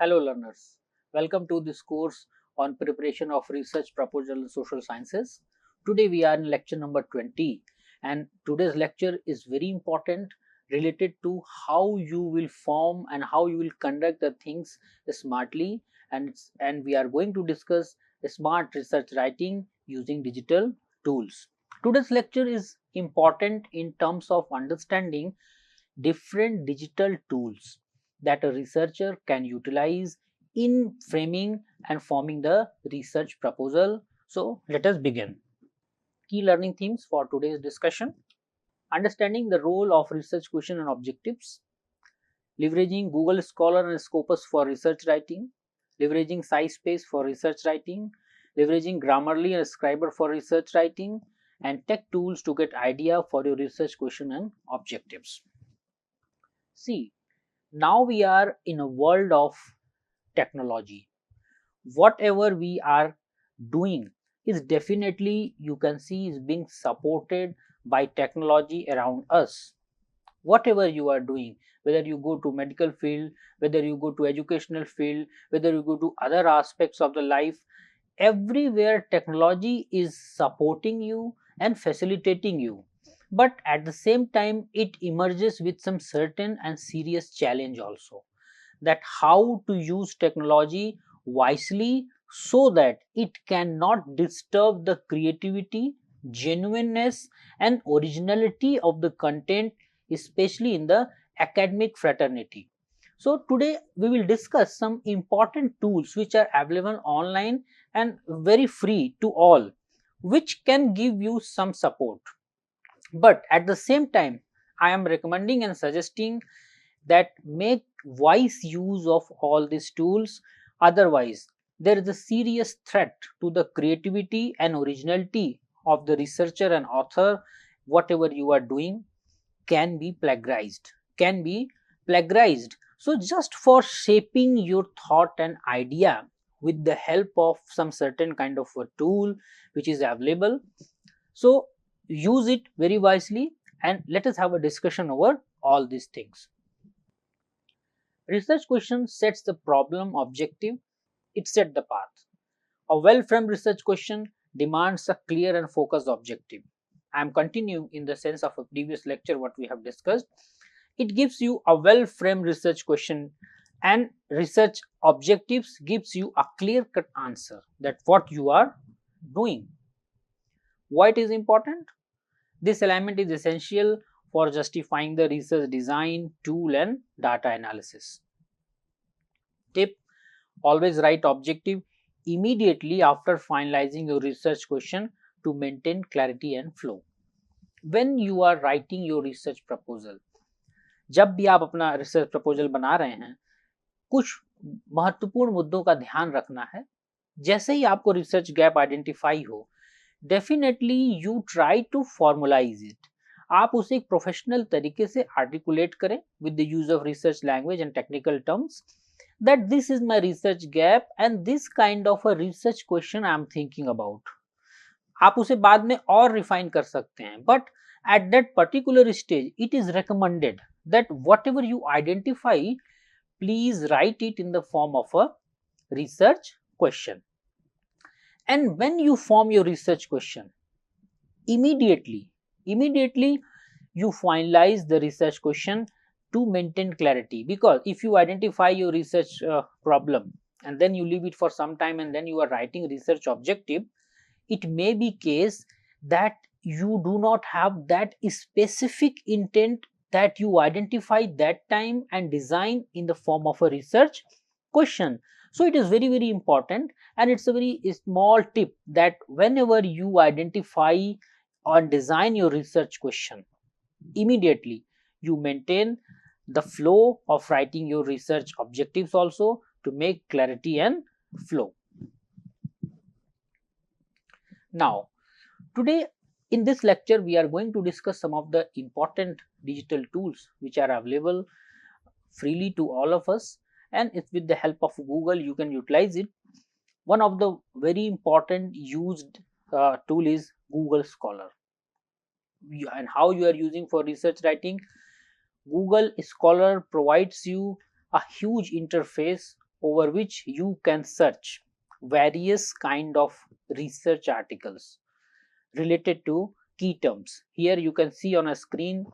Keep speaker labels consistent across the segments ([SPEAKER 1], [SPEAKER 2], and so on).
[SPEAKER 1] Hello learners, welcome to this course on preparation of research proposal in social sciences. Today we are in lecture number 20 and today's lecture is very important related to how you will form and how you will conduct the things smartly and we are going to discuss smart research writing using digital tools. Today's lecture is important in terms of understanding different digital tools that a researcher can utilize in framing and forming the research proposal. So, let us begin. Key learning themes for today's discussion: understanding the role of research question and objectives, leveraging Google Scholar and Scopus for research writing, leveraging SciSpace for research writing, leveraging Grammarly and Scriber for research writing, and tech tools to get idea for your research question and objectives. See, now we are in a world of technology. Whatever we are doing is definitely, you can see, is being supported by technology around us. Whatever you are doing, whether you go to medical field, whether you go to educational field, whether you go to other aspects of the life, everywhere technology is supporting you and facilitating you, but at the same time it emerges with some certain and serious challenge also, that how to use technology wisely so that it cannot disturb the creativity, genuineness and originality of the content, especially in the academic fraternity. So today we will discuss some important tools which are available online and very free to all, which can give you some support. But at the same time, I am recommending and suggesting that make wise use of all these tools. Otherwise, there is a serious threat to the creativity and originality of the researcher and author. Whatever you are doing can be plagiarized, can be plagiarized. So just for shaping your thought and idea with the help of some certain kind of a tool which is available, so use it very wisely and let us have a discussion over all these things. Research question sets the problem objective, it sets the path. A well-framed research question demands a clear and focused objective. I am continuing in the sense of a previous lecture what we have discussed. It gives you a well-framed research question and research objectives gives you a clear-cut answer that what you are doing. Why it is important? This element is essential for justifying the research design, tool and data analysis. Tip: always write objective immediately after finalizing your research question to maintain clarity and flow. When you are writing your research proposal, जब भी आप अपना research proposal बना रहे हैं, कुछ महत्वपूर्ण मुद्दों का ध्यान रखना है. जैसे ही आपको रिसर्च गैप आइडेंटिफाई हो, definitely you try to formulize it. आप उसे एक प्रोफेशनल तरीके से आर्टिकुलेट करें with the use of research language and technical terms, that this is my research gap and this kind of a research question I am thinking about. आप उसे बाद में और रिफाइन कर सकते हैं, but at that particular stage it is recommended that whatever you identify, please write it in the form of a research question. And when you form your research question, immediately you finalize the research question to maintain clarity, because if you identify your research problem and then you leave it for some time and then you are writing research objective, it may be case that you do not have that specific intent that you identify that time and design in the form of a research question. So it is very important, and it's a very small tip that whenever you identify or design your research question, immediately you maintain the flow of writing your research objectives also to make clarity and flow. Now, today in this lecture we are going to discuss some of the important digital tools which are available freely to all of us, and it's with the help of Google you can utilize it. One of the very important used tool is Google Scholar. And how you are using for research writing, Google Scholar provides you a huge interface over which you can search various kind of research articles related to key terms. Here you can see on a screen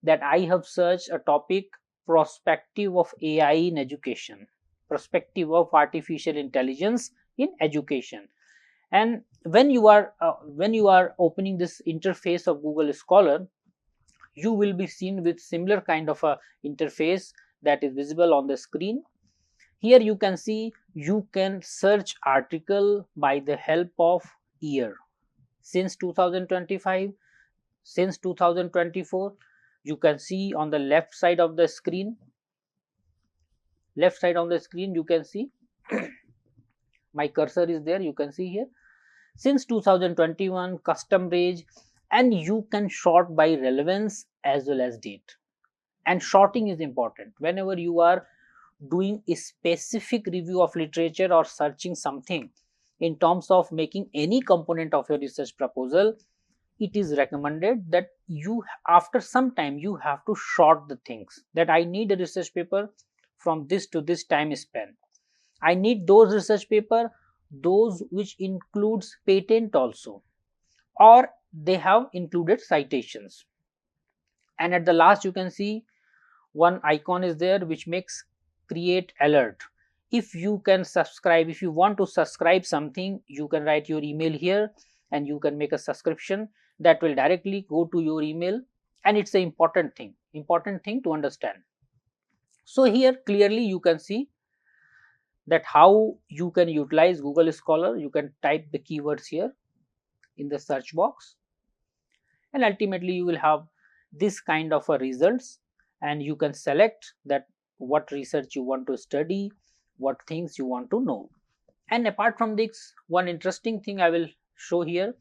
[SPEAKER 1] that I have searched a topic, perspective of AI in education, perspective of artificial intelligence in education. And when you are opening this interface of Google Scholar, you will be seen with similar kind of a interface that is visible on the screen. Here you can see you can search article by the help of year, since 2025, since 2024. You can see on the left side of the screen, you can see my cursor is there, you can see here, since 2021, custom range, and you can sort by relevance as well as date. And sorting is important whenever you are doing a specific review of literature or searching something in terms of making any component of your research proposal. It is recommended that you, after some time, you have to sort the things, that I need a research paper from this to this time span. I need those research paper, those which includes patent also, or they have included citations. And at the last you can see one icon is there which makes create alert. If you can subscribe, if you want to subscribe something, you can write your email here and you can make a subscription that will directly go to your email, and it's an important thing to understand. So here clearly you can see that how you can utilize Google Scholar. You can type the keywords here in the search box, and ultimately you will have this kind of a results, and you can select that what research you want to study, what things you want to know. And apart from this, one interesting thing I will show here,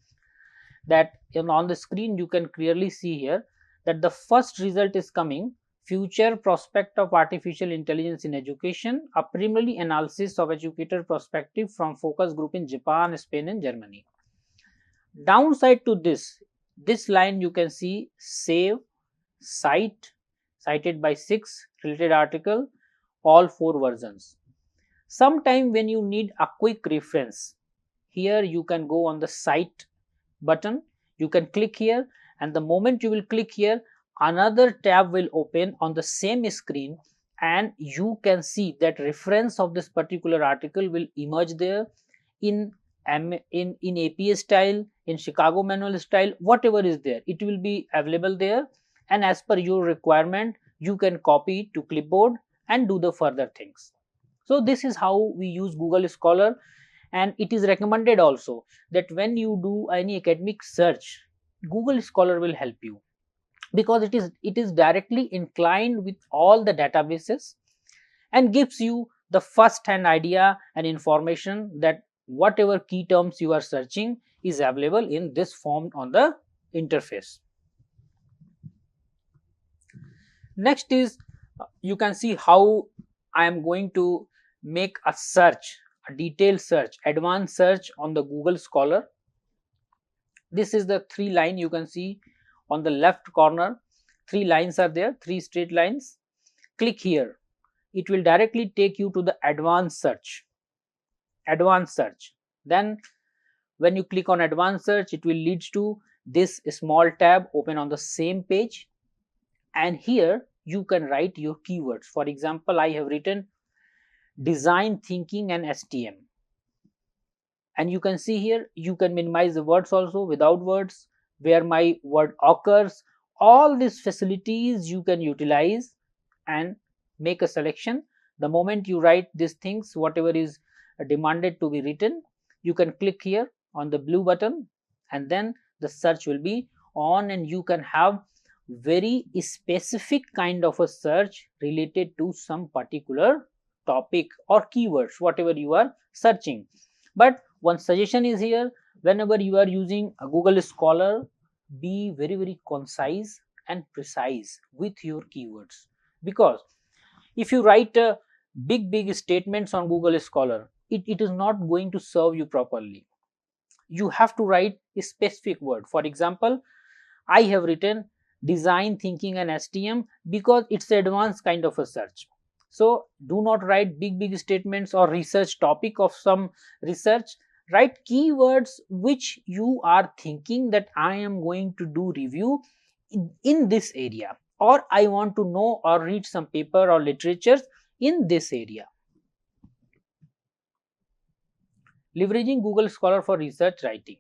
[SPEAKER 1] that on the screen you can clearly see here that the first result is coming, future prospect of artificial intelligence in education, a preliminary analysis of educator perspective from focus group in Japan, Spain and Germany. Downside to this line you can see save, cite, cited by 6 related article, all 4 versions. Sometime when you need a quick reference, here you can go on the cite button, you can click here, and the moment you will click here, another tab will open on the same screen, and you can see that reference of this particular article will emerge there in APA style, in Chicago manual style, whatever is there, it will be available there, and as per your requirement you can copy it to clipboard and do the further things. So this is how we use Google Scholar, and it is recommended also that when you do any academic search, Google Scholar will help you, because it is directly inclined with all the databases and gives you the first hand idea and information that whatever key terms you are searching is available in this form on the interface. Next is you can see how I am going to make a search, a detailed search, advanced search on the Google Scholar. This is the 3 line you can see on the left corner, 3 lines are there, 3 straight lines. Click here, it will directly take you to the advanced search. Then when you click on advanced search, it will lead to this small tab open on the same page, and here you can write your keywords. For example, I have written design thinking and STM, and you can see here you can minimize the words also, without words, where my word occurs. All these facilities you can utilize and make a selection. The moment you write these things, whatever is demanded to be written, you can click here on the blue button, and then the search will be on, and you can have very specific kind of a search related to some particular topic or keywords, whatever you are searching. But one suggestion is here, whenever you are using a Google Scholar, be very concise and precise with your keywords, because if you write big statements on Google Scholar, it is not going to serve you properly. You have to write a specific word. For example, I have written design thinking and STM because it's advanced kind of a search. So do not write big statements or research topic of some research. Write keywords which you are thinking that I am going to do review in this area, or I want to know or read some paper or literatures in this area. Leveraging Google Scholar for research writing.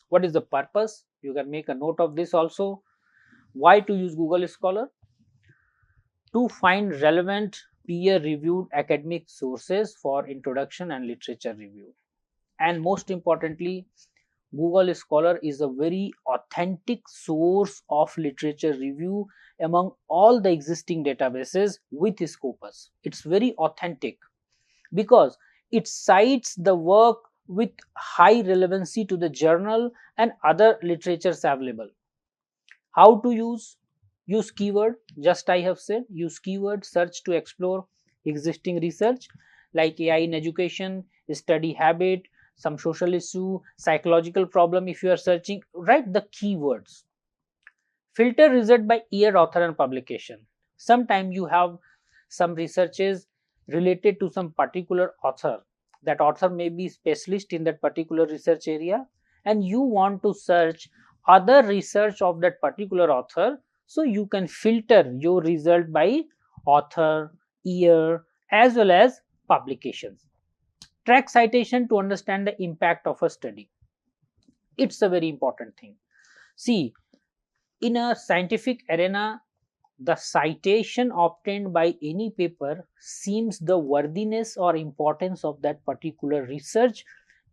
[SPEAKER 1] What is the purpose? You can make a note of this also. Why to use Google Scholar? To find relevant peer reviewed academic sources for introduction and literature review. And most importantly, Google Scholar is a very authentic source of literature review among all the existing databases with Scopus. It's very authentic because it cites the work with high relevancy to the journal and other literatures available. How to use? Use keyword, just I have said, use keyword search to explore existing research like AI in education, study habit, some social issue, psychological problem. If you are searching, write the keywords. Filter result by year, author and publication. Sometimes you have some researches related to some particular author. That author may be specialist in that particular research area and you want to search other research of that particular author. So you can filter your result by author, year as well as publications. Track citation to understand the impact of a study. It's a very important thing. See, in a scientific arena, the citation obtained by any paper seems the worthiness or importance of that particular research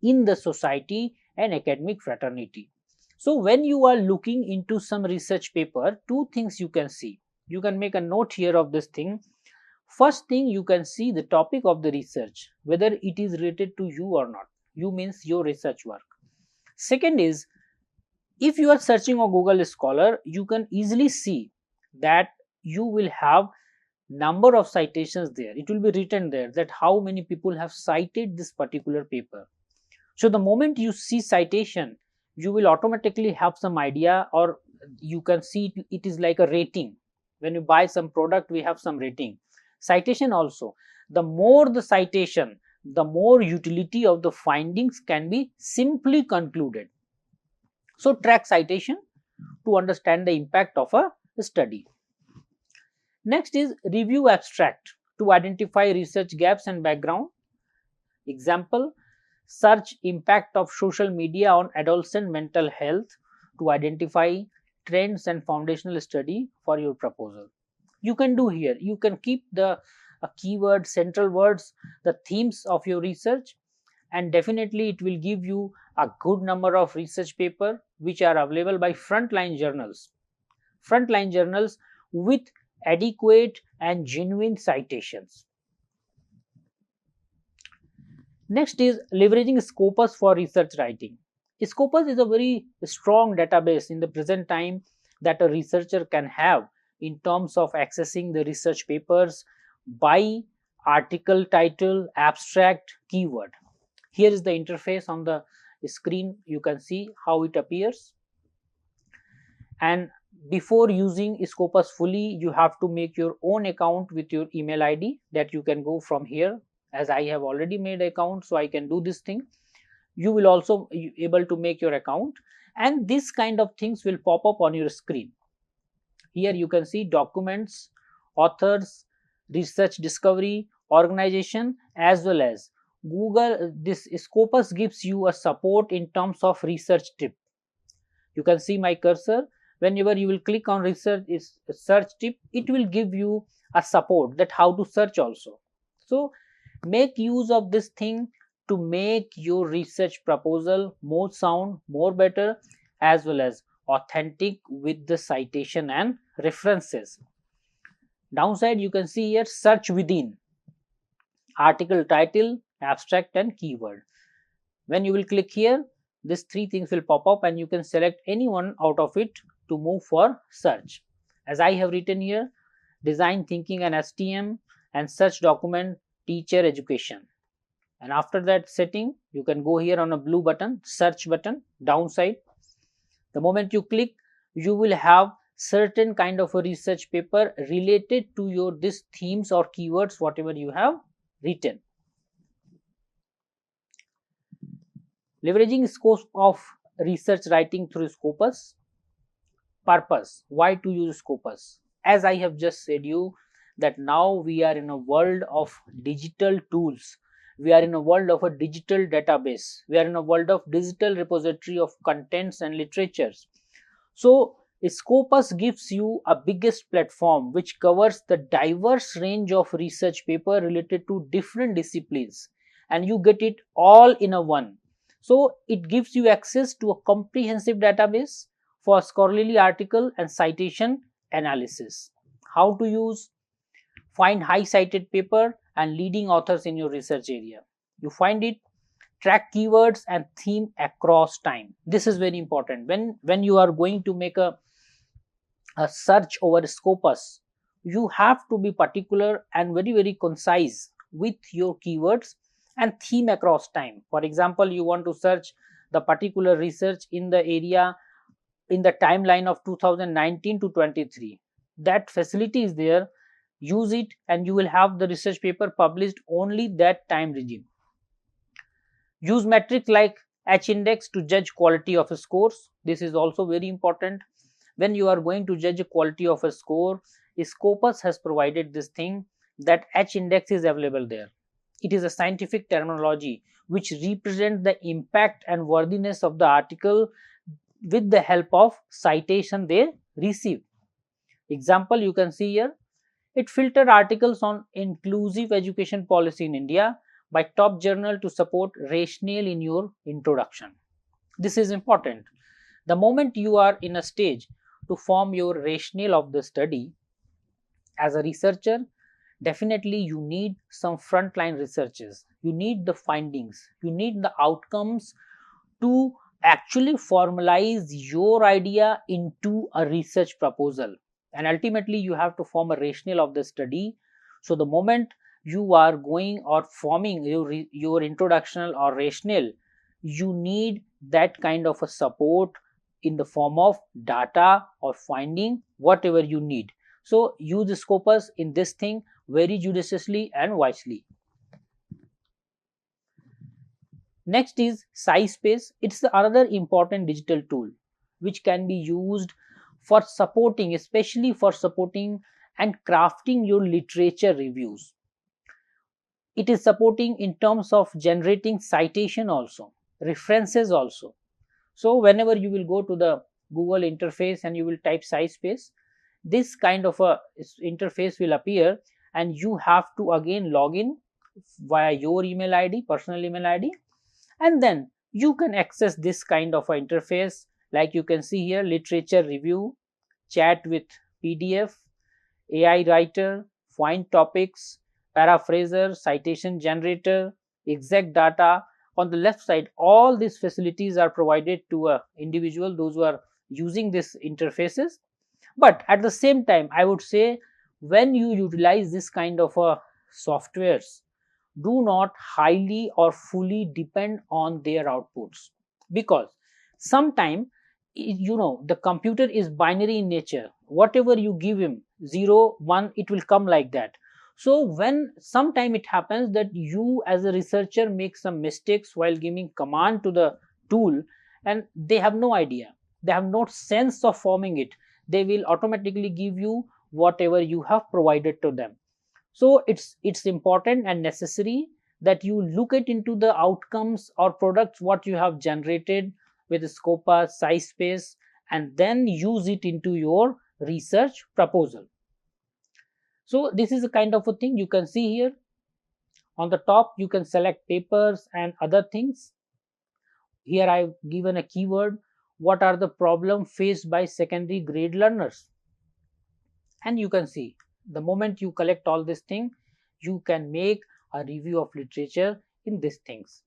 [SPEAKER 1] in the society and academic fraternity. So when you are looking into some research paper, two things you can see. You can make a note here of this thing. First thing, you can see the topic of the research, whether it is related to you or not. You means your research work. Second is, if you are searching on Google Scholar, you can easily see that you will have number of citations there. It will be written there that how many people have cited this particular paper. So the moment you see citation, you will automatically have some idea, or you can see it is like a rating. When you buy some product, we have some rating. Citation also, the more the citation, the more utility of the findings can be simply concluded. So track citation to understand the impact of a study. Next is review abstract to identify research gaps and background. Example, search impact of social media on adolescent mental health to identify trends and foundational study for your proposal. You can do here, you can keep the keyword, central words, the themes of your research, and definitely it will give you a good number of research paper which are available by frontline journals with adequate and genuine citations. Next is leveraging Scopus for research writing. Scopus is a very strong database in the present time that a researcher can have in terms of accessing the research papers by article title, abstract, keyword. Here is the interface on the screen. You can see how it appears. And before using Scopus fully, you have to make your own account with your email ID that you can go from here. As I have already made account, so I can do this thing. You will also able to make your account, and this kind of things will pop up on your screen. Here you can see documents, authors, research discovery, organization, as well as Google. This Scopus gives you a support in terms of research tip. You can see my cursor. Whenever you will click on research is search tip, it will give you a support that how to search also. So make use of this thing to make your research proposal more sound, more better, as well as authentic with the citation and references. Downside, you can see here search within, article title, abstract and keyword. When you will click here, these three things will pop up and you can select any one out of it to move for search. As I have written here, design thinking and STM, and search document teacher education. And after that setting, you can go here on a blue button, search button, downside. The moment you click, you will have certain kind of a research paper related to your this themes or keywords whatever you have written. Leveraging scope of research writing through Scopus. Purpose, why to use Scopus? As I have just said you that now we are in a world of digital tools, we are in a world of a digital database, we are in a world of digital repository of contents and literatures. So Scopus gives you a biggest platform which covers the diverse range of research paper related to different disciplines, and you get it all in a one. So it gives you access to a comprehensive database for scholarly article and citation analysis. How to use? Find high cited paper and leading authors in your research area. You find it. Track keywords and theme across time. This is very important. When you are going to make a search over Scopus, you have to be particular and very concise with your keywords and theme across time. For example, you want to search the particular research in the area in the timeline of 2019 to 23. That facility is there. Use it and you will have the research paper published only that time regime. Use metrics like H-index to judge quality of a scores. This is also very important. When you are going to judge the quality of a score, Scopus has provided this thing that H-index is available there. It is a scientific terminology which represents the impact and worthiness of the article with the help of citation they receive. Example you can see here. It filtered articles on inclusive education policy in India by top journal to support rationale in your introduction. This is important. The moment you are in a stage to form your rationale of the study as a researcher, definitely you need some frontline researches. You need the findings, you need the outcomes to actually formalize your idea into a research proposal, and ultimately you have to form a rationale of the study. So the moment you are going or forming your introduction or rationale, you need that kind of a support in the form of data or finding, whatever you need. So use the Scopus in this thing very judiciously and wisely. Next is SciSpace. It's another important digital tool which can be used for supporting, especially for supporting and crafting your literature reviews. It is supporting in terms of generating citation also, references also. So whenever you will go to the Google interface and you will type SciSpace, this kind of a interface will appear, and you have to again log in via your email ID, personal email ID, and then you can access this kind of a interface. Like you can see here, literature review, chat with PDF, AI writer, find topics, paraphraser, citation generator, exact data. On the left side, all these facilities are provided to a individual, those who are using these interfaces. But at the same time, I would say when you utilize this kind of softwares, do not highly or fully depend on their outputs, because sometime the computer is binary in nature. Whatever you give him, 0 1, it will come like that. So when sometime it happens that you as a researcher make some mistakes while giving command to the tool, and they have no idea, they have no sense of forming it, they will automatically give you whatever you have provided to them. So it's important and necessary that you look at into the outcomes or products what you have generated with Scopus, SciSpace, and then use it into your research proposal. So this is a kind of a thing you can see here. On the top you can select papers and other things. Here I've given a keyword, what are the problems faced by secondary grade learners, and you can see the moment you collect all these things, you can make a review of literature in these things.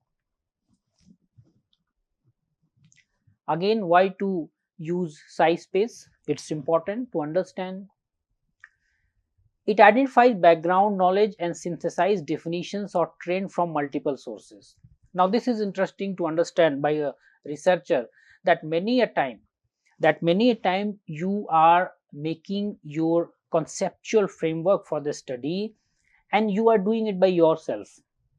[SPEAKER 1] Again, why to use SciSpace? It's important to understand. It identifies background knowledge and synthesizes definitions or trend from multiple sources. Now this is interesting to understand by a researcher, that many a time you are making your conceptual framework for the study, and you are doing it by yourself.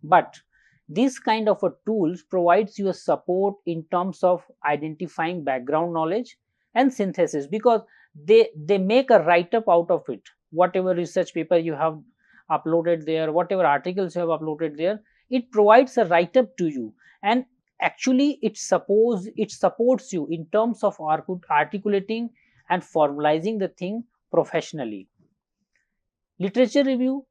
[SPEAKER 1] But this kind of a tools provides you a support in terms of identifying background knowledge and synthesis, because they make a write up out of it. Whatever research paper you have uploaded there, whatever articles you have uploaded there, it provides a write up to you, and actually it supports you in terms of articulating and formalizing the thing professionally. Literature review,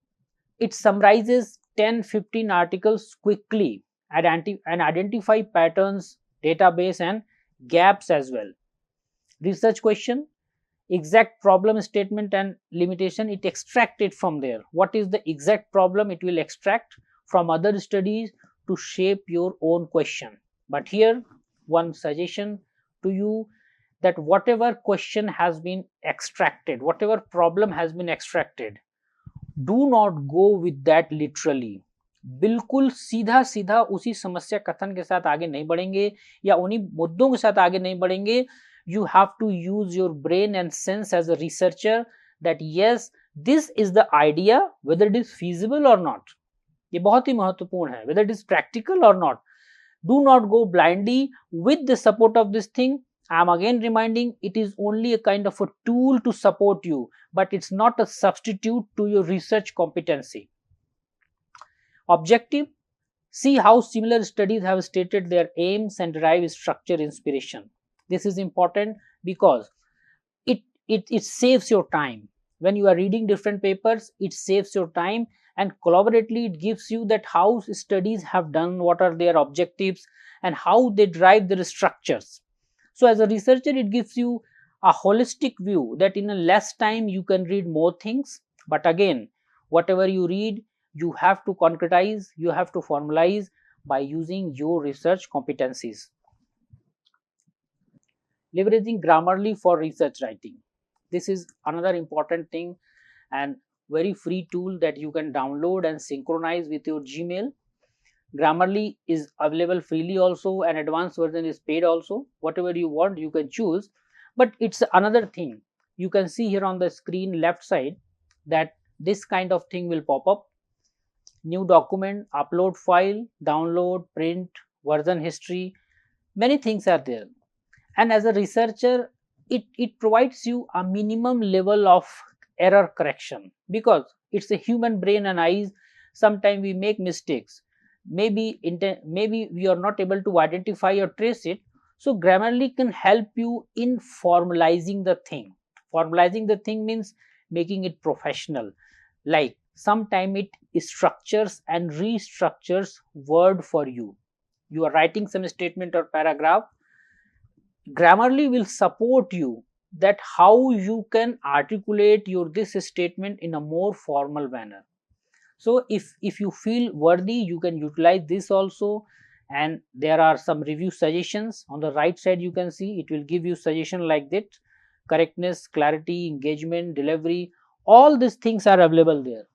[SPEAKER 1] it summarizes 10-15 articles quickly and identify patterns, database and gaps as well. Research question, exact problem statement and limitation, it extract it from there. What is the exact problem, it will extract from other studies to shape your own question. But here one suggestion to you, that whatever question has been extracted, whatever problem has been extracted, do not go with that literally. बिल्कुल सीधा सीधा उसी समस्या कथन के साथ आगे नहीं बढ़ेंगे या उन्हीं मुद्दों के साथ आगे नहीं बढ़ेंगे। You have to use your brain and sense as a researcher that yes this is the idea, whether it is feasible और नॉट। ये बहुत ही महत्वपूर्ण है, वेदर इट इज प्रैक्टिकल और not. Do not go blindly with the support of this thing. I am again reminding, it is only a kind of a tool to support you, but it's not a substitute to your research competency. Objective, see how similar studies have stated their aims and derive structure inspiration. This is important because it saves your time. When you are reading different papers, it saves your time, and collaboratively it gives you that how studies have done, what are their objectives and how they drive their structures. So as a researcher, it gives you a holistic view that in a less time you can read more things. But again, whatever you read, you have to concretize, you have to formalize by using your research competencies. Leveraging Grammarly for research writing. This is another important thing and very free tool that you can download and synchronize with your Gmail. Grammarly is available freely also, and advanced version is paid also. Whatever you want, you can choose. But it's another thing. You can see here on the screen left side that this kind of thing will pop up. New document, upload file, download, print, version history. Many things are there. And as a researcher, it provides you a minimum level of error correction, because it's a human brain and eyes. Sometimes we make mistakes. Maybe we are not able to identify or trace it. So Grammarly can help you in formalizing the thing. Formalizing the thing means making it professional. Like sometime it structures and restructures word for you. You are writing some statement or paragraph. Grammarly will support you that how you can articulate your this statement in a more formal manner. So if you feel worthy, you can utilize this also. And there are some review suggestions on the right side. You can see it will give you suggestion like that: correctness, clarity, engagement, delivery, all these things are available there.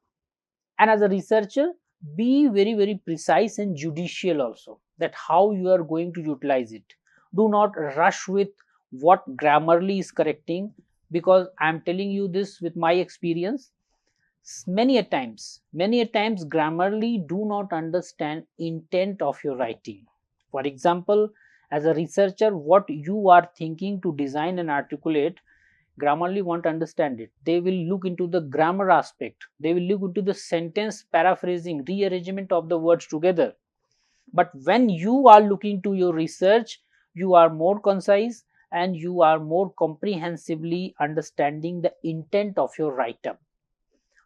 [SPEAKER 1] And as a researcher, be very precise and judicial also, that how you are going to utilize it. Do not rush with what Grammarly is correcting, because I am telling you this with my experience. Many a times Grammarly do not understand intent of your writing. For example, as a researcher, what you are thinking to design and articulate, Grammarly won't understand it. They will look into the grammar aspect, they will look into the sentence paraphrasing, rearrangement of the words together. But when you are looking to your research, you are more concise and you are more comprehensively understanding the intent of your write-up.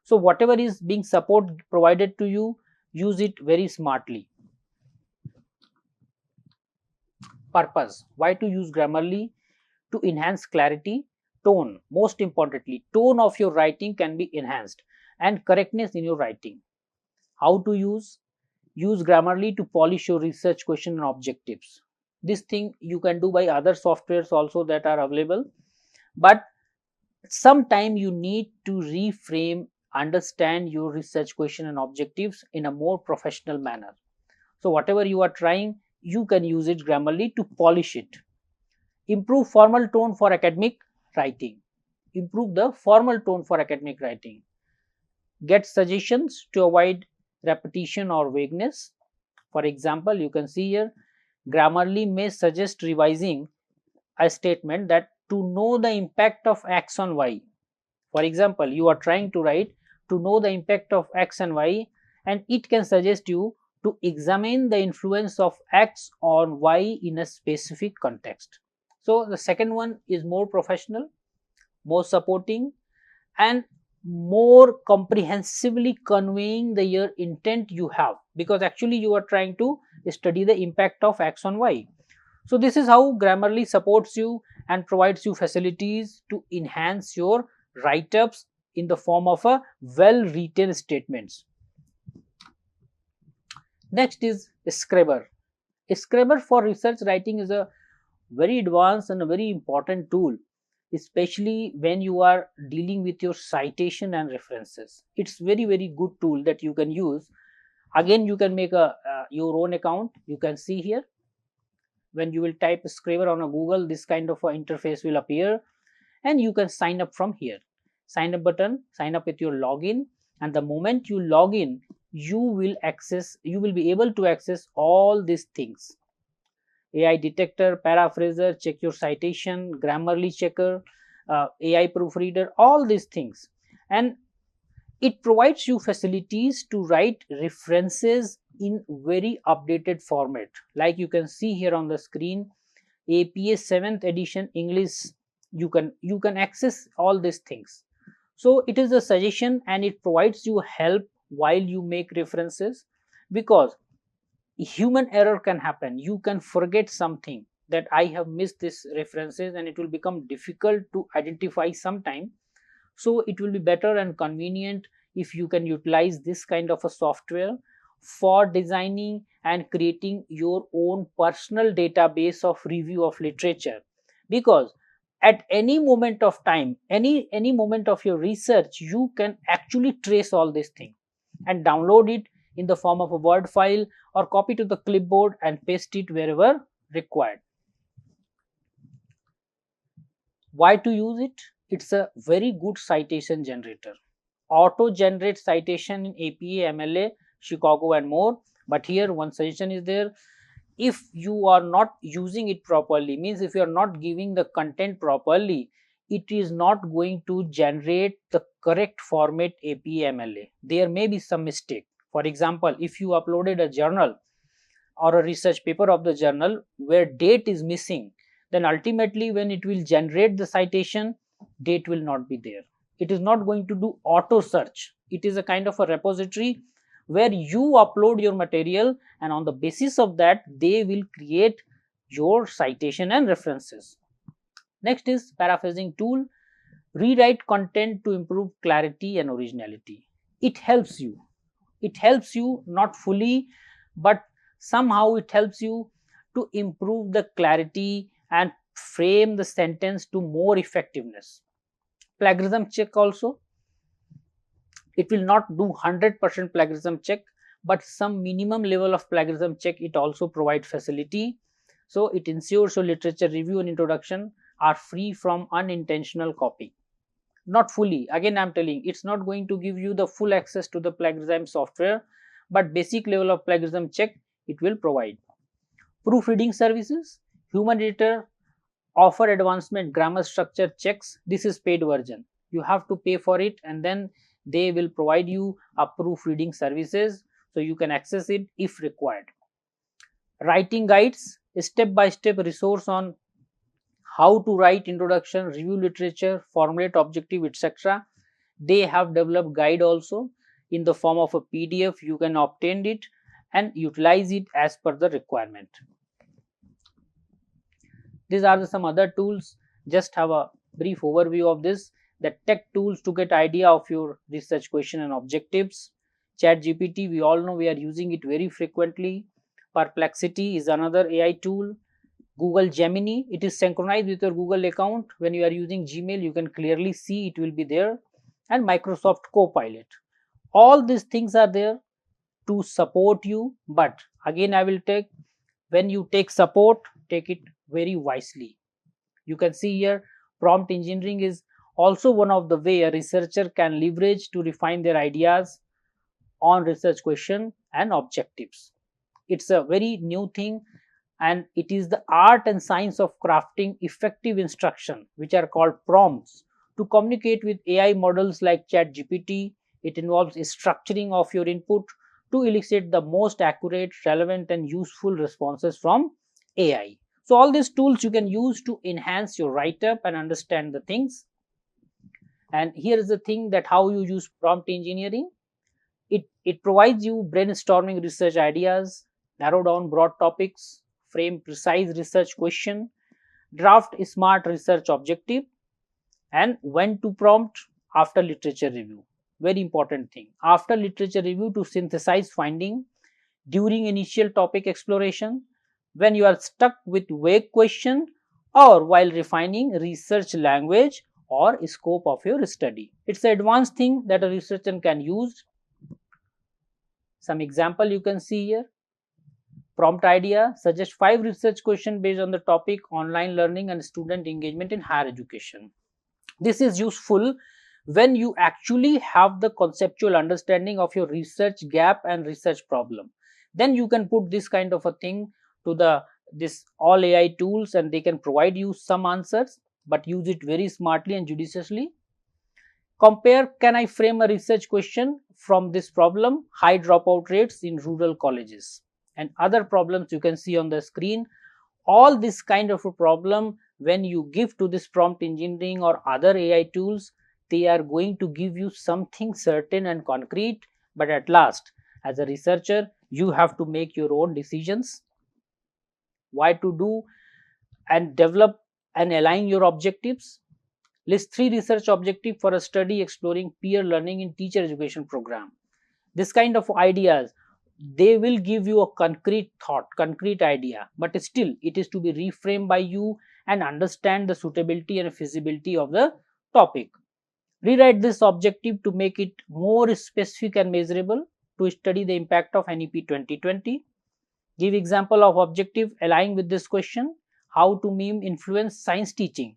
[SPEAKER 1] So whatever is being support provided to you, use it very smartly. Purpose, why to use Grammarly? To enhance clarity, tone, most importantly, tone of your writing can be enhanced, and correctness in your writing. How to use? Use Grammarly to polish your research question and objectives. This thing you can do by other softwares also that are available, but sometime you need to reframe, understand your research question and objectives in a more professional manner. So whatever you are trying, you can use it Grammarly to polish it. Improve formal tone for academic writing. improve the formal tone for academic writing. Get suggestions to avoid repetition or vagueness. For example, you can see here Grammarly may suggest revising a statement that to know the impact of X on Y. For example, you are trying to write to know the impact of X and Y, and it can suggest you to examine the influence of X on Y in a specific context. So, the second one is more professional, more supporting, and more comprehensively conveying the your intent you have, because actually you are trying to study the impact of X on Y. So, this is how Grammarly supports you and provides you facilities to enhance your write-ups in the form of a well-written statements. Next is Scriber. Scriber for research writing is a very advanced and a very important tool, especially when you are dealing with your citation and references. It's very good tool that you can use. Again, you can make a your own account. You can see here when you will type Scriber on a Google, this kind of a interface will appear, and you can sign up from here. Sign up button, sign up with your login, and the moment you log in, you will be able to access all these things: AI detector, paraphraser, check your citation, Grammarly checker, AI proofreader, all these things. And it provides you facilities to write references in very updated format. Like you can see here on the screen, APA 7th edition English, you can access all these things. So it is a suggestion and it provides you help while you make references, because human error can happen. You can forget something, that I have missed this references, and it will become difficult to identify sometime. So it will be better and convenient if you can utilize this kind of a software for designing and creating your own personal database of review of literature, because at any moment of time, any moment of your research, you can actually trace all these things and download it in the form of a Word file or copy to the clipboard and paste it wherever required. Why to use it? It's a very good citation generator. Auto generate citation in APA, MLA, Chicago and more. But here one suggestion is there: if you are not using it properly, means if you are not giving the content properly, it is not going to generate the correct format APA, MLA. There may be some mistake. For example, if you uploaded a journal or a research paper of the journal where date is missing, then ultimately when it will generate the citation, date will not be there. It is not going to do auto search. It is a kind of a repository where you upload your material, and on the basis of that they will create your citation and references. Next is paraphrasing tool. Rewrite content to improve clarity and originality. It helps you not fully, but somehow it helps you to improve the clarity and frame the sentence to more effectiveness. Plagiarism check also, it will not do 100% plagiarism check, but some minimum level of plagiarism check it also provides facility. So it ensures your literature review and introduction are free from unintentional copy. Not fully, again I am telling, it's not going to give you the full access to the plagiarism software, but basic level of plagiarism check it will provide. Proofreading services, human editor offer advancement grammar structure checks. This is paid version, you have to pay for it, and then they will provide you a proofreading services, so you can access it if required. Writing guides, step by step resource on how to write introduction, review literature, formulate objective, etc. They have developed guide also in the form of a PDF. You can obtain it and utilize it as per the requirement. These are some other tools. Just have a brief overview of this. The tech tools to get idea of your research question and objectives. ChatGPT, we all know we are using it very frequently. Perplexity is another AI tool. Google Gemini, it is synchronized with your Google account. When you are using Gmail, you can clearly see it will be there. And Microsoft Copilot. All these things are there to support you, but again I will take, when you take support, take it very wisely. You can see here prompt engineering is also one of the way a researcher can leverage to refine their ideas on research question and objectives. It's a very new thing, and it is the art and science of crafting effective instruction which are called prompts to communicate with AI models like ChatGPT. It involves structuring of your input to elicit the most accurate, relevant and useful responses from AI. So all these tools you can use to enhance your write up and understand the things. And here is the thing that how you use prompt engineering. It provides you brainstorming research ideas, narrow down broad topics, frame precise research question, draft smart research objective, and when to prompt after literature review. Very important thing. After literature review to synthesize finding, during initial topic exploration, when you are stuck with vague question, or while refining research language or scope of your study. It's an advanced thing that a researcher can use. Some example you can see here. Prompt idea: suggest 5 research questions based on the topic online learning and student engagement in higher education. This is useful when you actually have the conceptual understanding of your research gap and research problem. Then you can put this kind of a thing to the this all AI tools, and they can provide you some answers, but use it very smartly and judiciously. Compare: can I frame a research question from this problem? High dropout rates in rural colleges and other problems you can see on the screen. All this kind of a problem, when you give to this prompt engineering or other AI tools, they are going to give you something certain and concrete. But at last, as a researcher, you have to make your own decisions, why to do and develop and align your objectives. List 3 research objectives for a study exploring peer learning in teacher education program. This kind of ideas, they will give you a concrete thought, concrete idea, but still it is to be reframed by you and understand the suitability and feasibility of the topic. Rewrite this objective to make it more specific and measurable to study the impact of NEP 2020. Give example of objective aligning with this question: how to meme influence science teaching.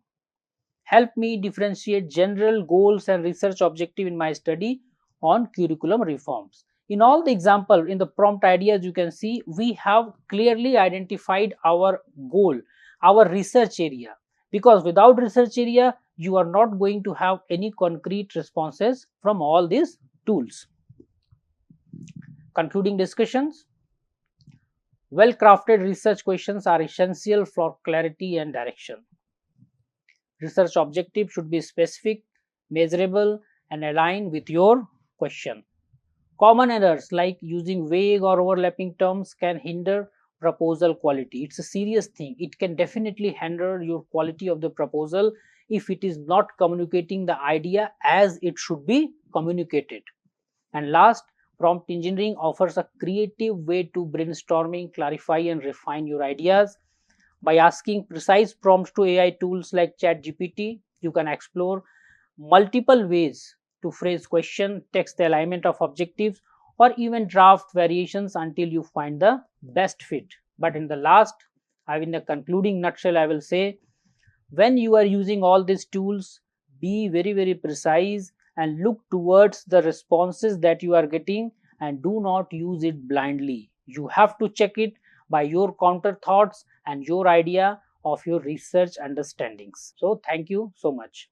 [SPEAKER 1] Help me differentiate general goals and research objective in my study on curriculum reforms. In all the example, in the prompt ideas, you can see we have clearly identified our goal, our research area, because without research area, you are not going to have any concrete responses from all these tools. Concluding discussions: well crafted research questions are essential for clarity and direction. Research objective should be specific, measurable and aligned with your question. Common errors like using vague or overlapping terms can hinder proposal quality. It's a serious thing. It can definitely hinder your quality of the proposal if it is not communicating the idea as it should be communicated. And last, prompt engineering offers a creative way to brainstorming, clarify and refine your ideas. By asking precise prompts to AI tools like ChatGPT, you can explore multiple ways to phrase question, text the alignment of objectives, or even draft variations until you find the best fit. But in the last, in the concluding nutshell, I will say, when you are using all these tools, be very precise and look towards the responses that you are getting, and do not use it blindly. You have to check it by your counter thoughts and your idea of your research understandings. So thank you so much.